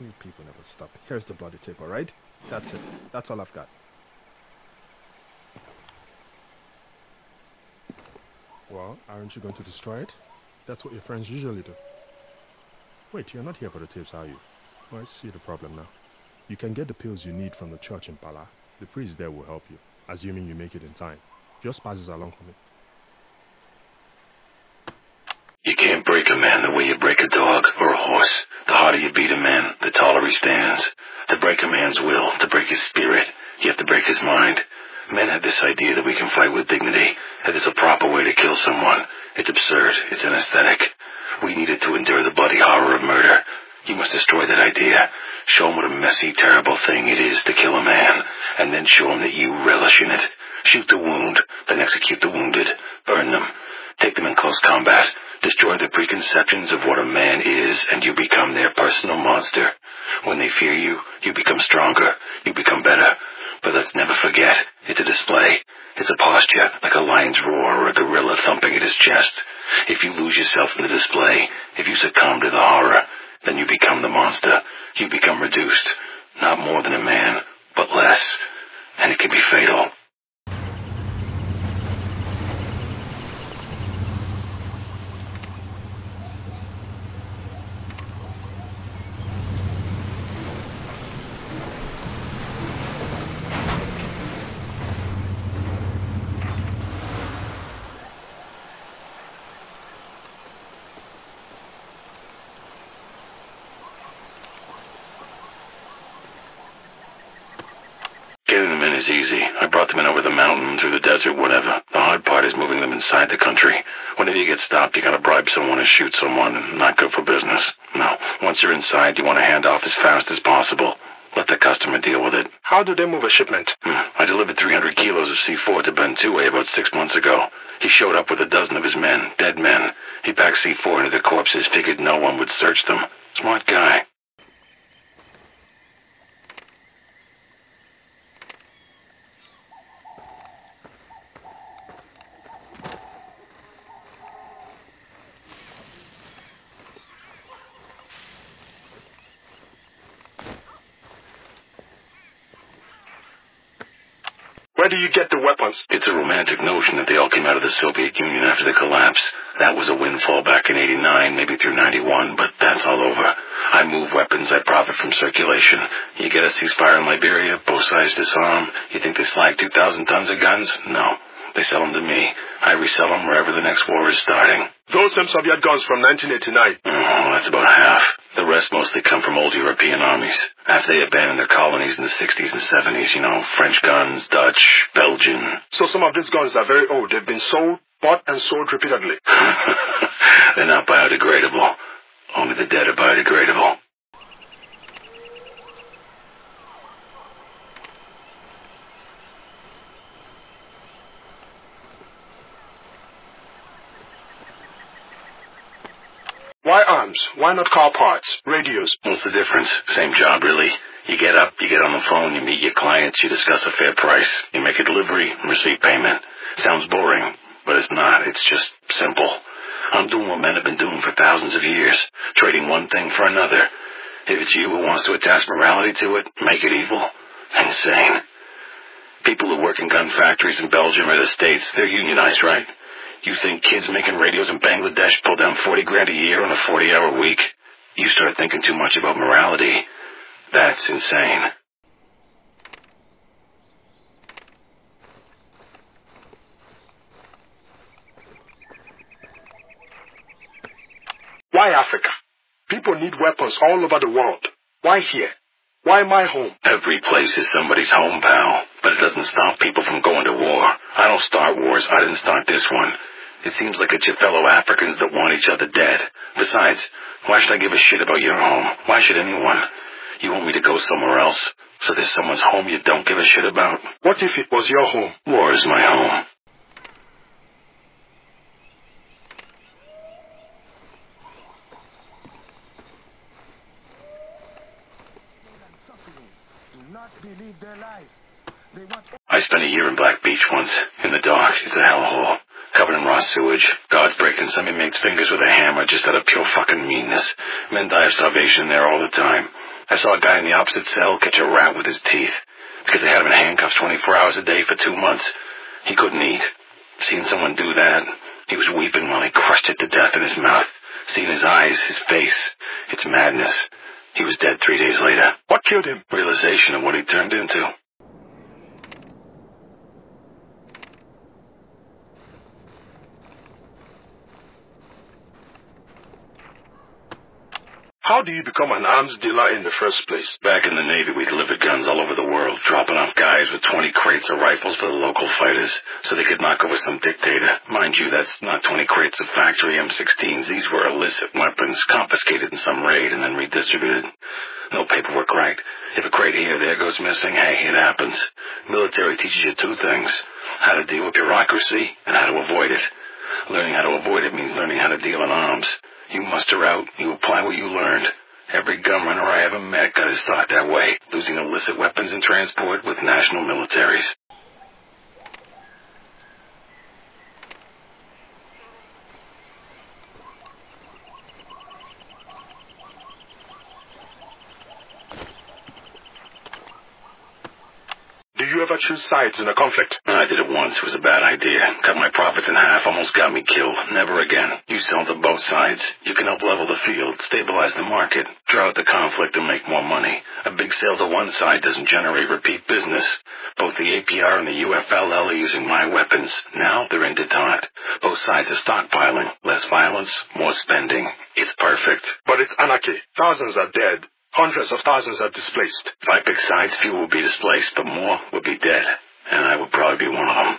You people never stop. Here's the bloody tape, all right? That's it. That's all I've got. Well, aren't you going to destroy it? That's what your friends usually do. Wait, you're not here for the tapes, are you? Oh, I see the problem now. You can get the pills you need from the church in Pala. The priest there will help you, assuming you make it in time. Just pass this along for me. You can't break a man the way you break a dog or a horse. The harder you beat a man, the taller he stands. To break a man's will, to break his spirit, you have to break his mind. Men have this idea that we can fight with dignity, that there's a proper way to kill someone. It's absurd. It's anesthetic. We needed to endure the bloody horror of murder. You must destroy that idea. Show him what a messy, terrible thing it is to kill a man, and then show him that you relish in it. Shoot the wound, then execute the wounded. Burn them. Take them in close combat. Destroy the preconceptions of what a man is, and you become their personal monster. When they fear you, you become stronger. You become better. But let's never forget, it's a display. It's a posture, like a lion's roar or a gorilla thumping at his chest. If you lose yourself in the display, if you succumb to the horror, then you become the monster. You become reduced. Not more than a man, but less. And it can be fatal. Getting them in is easy. I brought them in over the mountain, through the desert, whatever. The hard part is moving them inside the country. Whenever you get stopped, you gotta bribe someone or shoot someone, and not good for business. No. Once you're inside, you want to hand off as fast as possible. Let the customer deal with it. How do they move a shipment? I delivered 300 kilos of C4 to Bentue about 6 months ago. He showed up with a dozen of his men, dead men. He packed C4 into the corpses, figured no one would search them. Smart guy. Where do you get the weapons? It's a romantic notion that they all came out of the Soviet Union after the collapse. That was a windfall back in '89, maybe through '91, but that's all over. I move weapons, I profit from circulation. You get a ceasefire in Liberia, both sides disarm. You think they slag 2,000 tons of guns? No. They sell them to me. I resell them wherever the next war is starting. Those same Soviet guns from 1989. Oh, that's about half. The rest mostly come from old European armies. After they abandoned their colonies in the 60s and 70s, French guns, Dutch, Belgian. So some of these guns are very old. They've been sold, bought, and sold repeatedly. They're not biodegradable. Only the dead are biodegradable. Why arms? Why not car parts, radios? What's the difference? Same job, really. You get up, you get on the phone, you meet your clients, you discuss a fair price. You make a delivery, receive payment. Sounds boring, but it's not. It's just simple. I'm doing what men have been doing for thousands of years, trading one thing for another. If it's you who wants to attach morality to it, make it evil. Insane. People who work in gun factories in Belgium or the States, they're unionized, right? You think kids making radios in Bangladesh pull down 40 grand a year on a 40-hour week? You start thinking too much about morality. That's insane. Why Africa? People need weapons all over the world. Why here? Why my home? Every place is somebody's home, pal. But it doesn't stop people from going to war. I don't start wars. I didn't start this one. It seems like it's your fellow Africans that want each other dead. Besides, why should I give a shit about your home? Why should anyone? You want me to go somewhere else? So there's someone's home you don't give a shit about? What if it was your home? War is my home. I spent a year in Black Beach once, in the dark. It's a hellhole. Covered in raw sewage. Guards breaking some inmates' fingers with a hammer just out of pure fucking meanness. Men die of starvation there all the time. I saw a guy in the opposite cell catch a rat with his teeth because they had him in handcuffs 24 hours a day for 2 months. He couldn't eat. Seeing someone do that, he was weeping while he crushed it to death in his mouth. Seeing his eyes, his face, it's madness. He was dead 3 days later. What killed him? Realization of what he turned into. How do you become an arms dealer in the first place? Back in the Navy, we delivered guns all over the world, dropping off guys with 20 crates of rifles for the local fighters, so they could knock over some dictator. Mind you, that's not 20 crates of factory M16s. These were illicit weapons, confiscated in some raid and then redistributed. No paperwork, right? If a crate here or there goes missing, hey, it happens. Military teaches you 2 things: how to deal with bureaucracy and how to avoid it. Learning how to avoid it means learning how to deal in arms. You muster out, you apply what you learned. Every gun runner I ever met got his start that way, losing illicit weapons in transport with national militaries. Do you ever choose sides in a conflict? I did it once. It was a bad idea. Cut my profits in half, almost got me killed. Never again. You sell to both sides. You can help level the field, stabilize the market, draw out the conflict, and make more money. A big sale to one side doesn't generate repeat business. Both the APR and the UFLL are using my weapons. Now they're in detente. Both sides are stockpiling. Less violence, more spending. It's perfect. But it's anarchy. Thousands are dead. Hundreds of thousands are displaced. If I pick sides, few will be displaced, but more will be dead. And I would probably be one of them.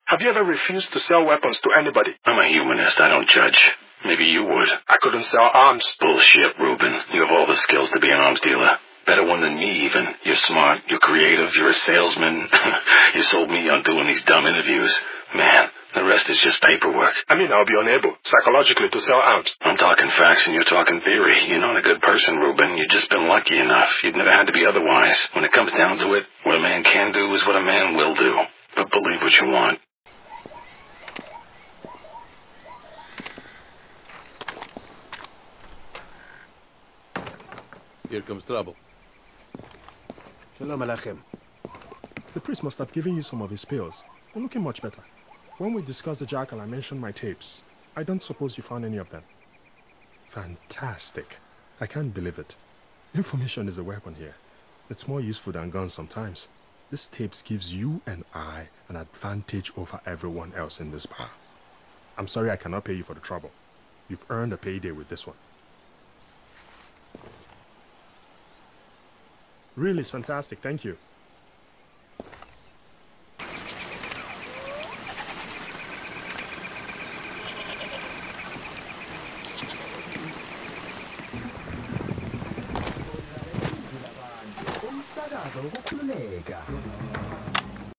Have you ever refused to sell weapons to anybody? I'm a humanist. I don't judge. Maybe you would. I couldn't sell arms. Bullshit, Ruben. You have all the skills to be an arms dealer. Better one than me, even. You're smart. You're creative. You're a salesman. You sold me on doing these dumb interviews. Man, the rest is just paperwork. I mean, I'll be unable, psychologically, to sell arms. I'm talking facts and you're talking theory. You're not a good person, Ruben. You've just been lucky enough. You've never had to be otherwise. When it comes down to it, what a man can do is what a man will do. But believe what you want. Here comes trouble. Shalom Aleichem. The priest must have given you some of his pills. You're looking much better. When we discussed the Jackal, I mentioned my tapes. I don't suppose you found any of them. Fantastic. I can't believe it. Information is a weapon here. It's more useful than guns sometimes. This tapes gives you and I an advantage over everyone else in this bar. I'm sorry I cannot pay you for the trouble. You've earned a payday with this one. Really, it's fantastic. Thank you.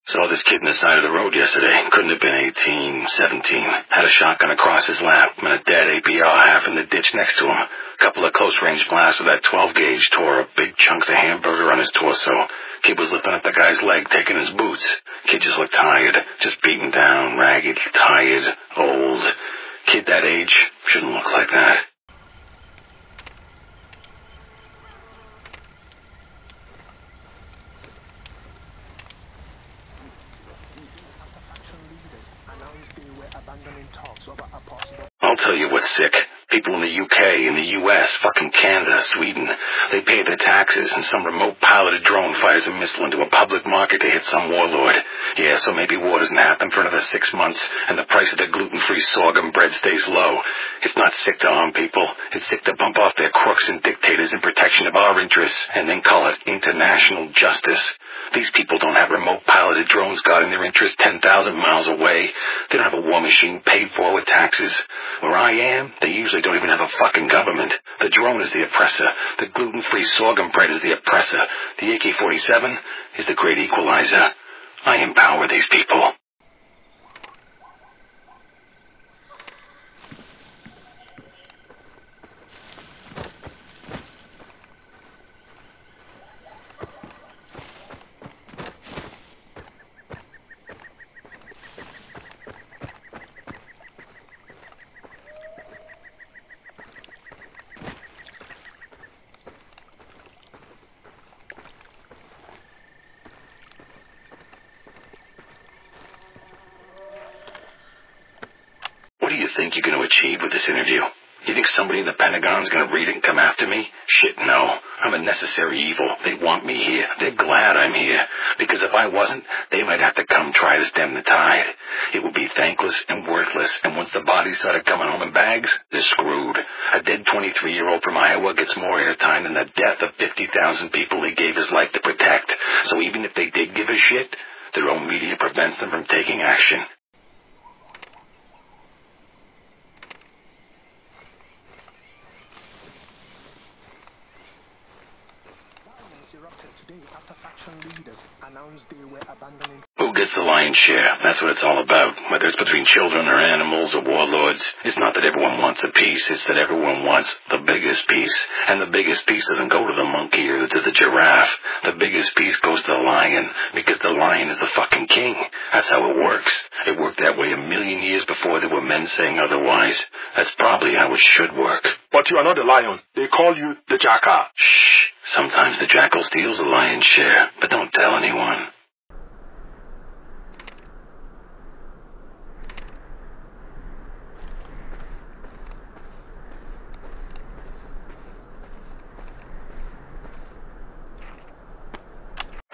Saw this kid in the side of the road yesterday. Couldn't have been 18, 17. Had a shotgun across his lap and a dead APR half in the ditch next to him. A couple of close-range blasts with that 12-gauge tore up big chunks of hamburger on his torso. Kid was lifting up the guy's leg, taking his boots. Kid just looked tired. Just beaten down, ragged, tired, old. Kid that age shouldn't look like that. I'll tell you what's sick. People in the UK, in the US, fucking Canada, Sweden, they pay their taxes and some remote piloted drone fires a missile into a public market to hit some warlord. Yeah, so maybe war doesn't happen for another 6 months and the price of the gluten-free sorghum bread stays low. It's not sick to harm people. It's sick to bump off their crooks and dictators in protection of our interests and then call it international justice. These people don't have remote piloted drones guarding their interests 10,000 miles away. They don't have a war machine paid for with taxes. Where I am, they usually don't even have a fucking government. The drone is the oppressor. The gluten-free sorghum bread is the oppressor. The AK-47 is the great equalizer. I empower these people. What do you think you're going to achieve with this interview? You think somebody in the Pentagon's going to read it and come after me? Shit, no. I'm a necessary evil. They want me here. They're glad I'm here. Because if I wasn't, they might have to come try to stem the tide. It would be thankless and worthless, and once the bodies started coming home in bags, they're screwed. A dead 23-year-old from Iowa gets more airtime than the death of 50,000 people he gave his life to protect. So even if they did give a shit, their own media prevents them from taking action. Who gets the lion's share? That's what it's all about. Whether it's between children or animals or warlords, it's not that everyone wants a piece, it's that everyone wants the biggest piece. And the biggest piece doesn't go to the monkey or to the giraffe. The biggest piece goes to the lion, because the lion is the fucking king. That's how it works. It worked that way 1,000,000 years before there were men saying otherwise. That's probably how it should work. But you are not the lion. They call you the Jackal. Shh. Sometimes the jackal steals the lion's share, but don't tell anyone.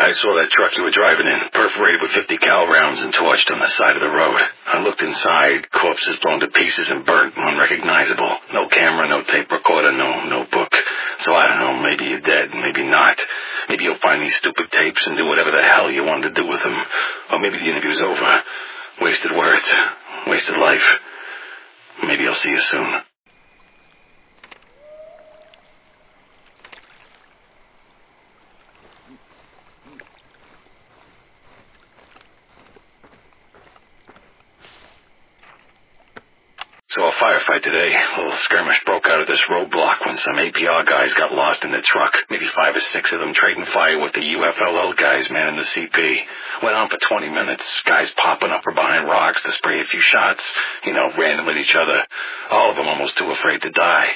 I saw that truck you were driving in, perforated with 50 cal rounds and torched on the side of the road. I looked inside, corpses blown to pieces and burnt, unrecognizable. No camera, no tape recorder, no notebook. So I don't know, maybe you're dead, maybe not. Maybe you'll find these stupid tapes and do whatever the hell you wanted to do with them. Or maybe the interview's over. Wasted words, wasted life. Maybe I'll see you soon. So a firefight today. A little skirmish broke out of this roadblock when some APR guys got lost in the truck. Maybe 5 or 6 of them trading fire with the UFLL guys manning the CP. Went on for 20 minutes. Guys popping up from behind rocks to spray a few shots. Random at each other. All of them almost too afraid to die.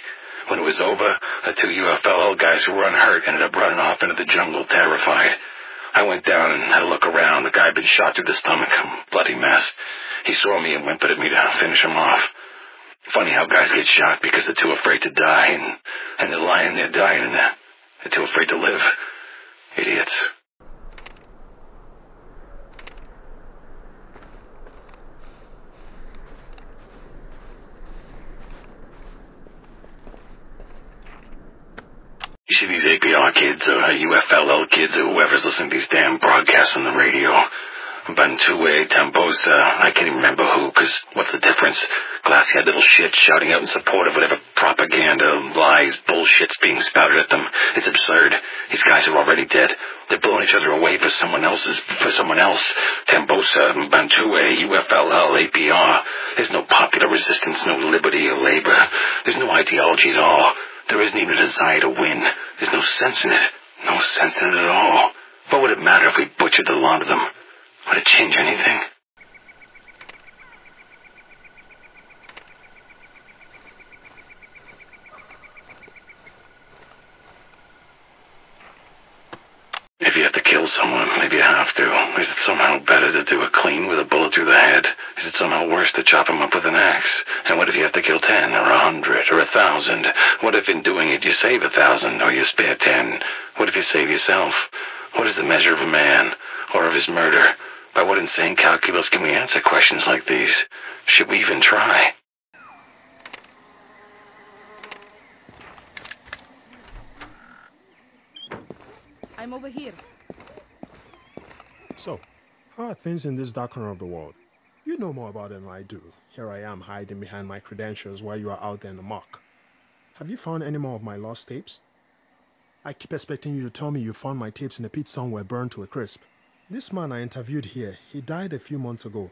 When it was over, the 2 UFLL guys who were unhurt ended up running off into the jungle, terrified. I went down and had a look around. The guy had been shot through the stomach. Bloody mess. He saw me and whimpered at me to finish him off. Funny how guys get shot because they're too afraid to die, and they're lying there dying, and they're too afraid to live. Idiots. You see these APR kids, or UFLL kids, or whoever's listening to these damn broadcasts on the radio. Bantue, Tambosa, I can't even remember who, because what's the difference? Glassy-eyed little shit shouting out in support of whatever propaganda, lies, bullshit's being spouted at them. It's absurd. These guys are already dead. They're blowing each other away for someone else. Tambosa, Bantue, UFLL, APR. There's no popular resistance, no liberty or labor. There's no ideology at all. There isn't even a desire to win. There's no sense in it. No sense in it at all. What would it matter if we butchered the lot of them? Would it change anything? If you have to kill someone, maybe you have to. Is it somehow better to do it clean with a bullet through the head? Is it somehow worse to chop him up with an axe? And what if you have to kill 10 or 100 or 1,000? What if in doing it you save 1,000 or you spare 10? What if you save yourself? What is the measure of a man or of his murder? By what insane calculus can we answer questions like these? Should we even try? I'm over here. So, how are things in this dark corner of the world? You know more about it than I do. Here I am hiding behind my credentials while you are out there in the muck. Have you found any more of my lost tapes? I keep expecting you to tell me you found my tapes in a pit somewhere burned to a crisp. This man I interviewed here, he died a few months ago.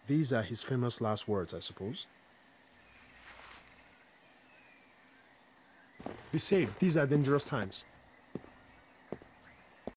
These are his famous last words, I suppose. Be safe. These are dangerous times.